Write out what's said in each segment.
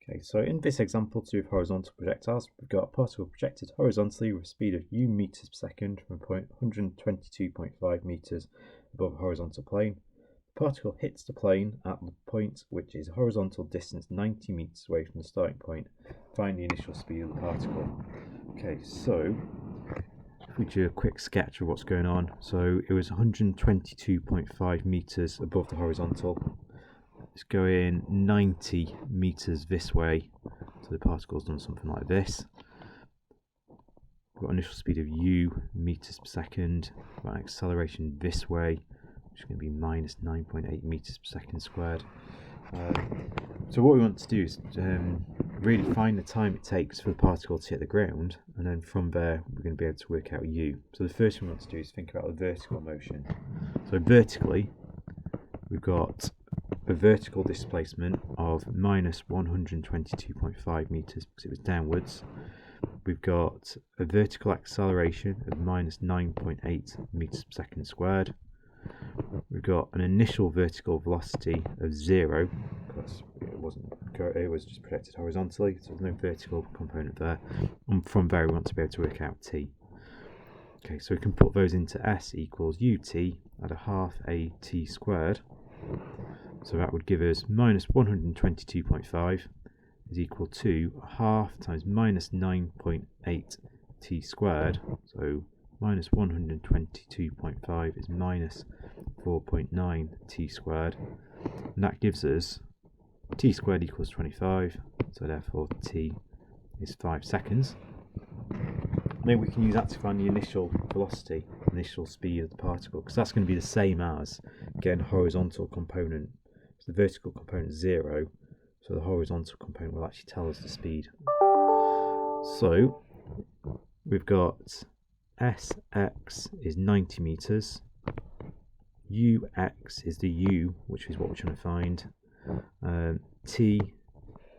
Okay, so in this example to do with horizontal projectiles, we've got a particle projected horizontally with a speed of u meters per second from a point 122.5 meters above the horizontal plane. The particle hits the plane at the point which is a horizontal distance 90 meters away from the starting point. Find the initial speed of the particle. Okay, so if we do a quick sketch of what's going on. So it was 122.5 meters above the horizontal. It's going 90 meters this way, so the particle's done something like this. We've got initial speed of u meters per second. We've got an acceleration this way, which is going to be minus 9.8 meters per second squared. So what we want to do is really find the time it takes for the particle to hit the ground, and then from there we're going to be able to work out u. So the first thing we want to do is think about the vertical motion. So vertically, we've got a vertical displacement of minus 122.5 meters because it was downwards. We've got a vertical acceleration of minus 9.8 meters per second squared. We've got an initial vertical velocity of 0 because it was just projected horizontally, so there's no vertical component there. And from there we want to be able to work out t. Okay, so we can put those into s equals ut at a half a t squared. So that would give us minus 122.5 is equal to half times minus 9.8 t squared. So minus 122.5 is minus 4.9 t squared. And that gives us t squared equals 25. So therefore t is 5 seconds. Then we can use that to find the initial velocity, initial speed of the particle, because that's going to be the same as getting a horizontal component. So the vertical component is 0, so the horizontal component will actually tell us the speed. So we've got Sx is 90 meters, Ux is the U, which is what we're trying to find, T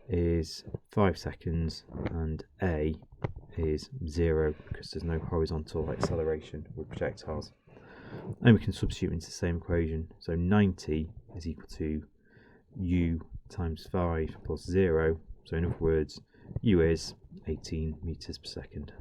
is 5 seconds, and A is 0 because there's no horizontal acceleration with projectiles. And we can substitute into the same equation. So 90 is equal to u times 5 plus 0. So in other words, u is 18 meters per second.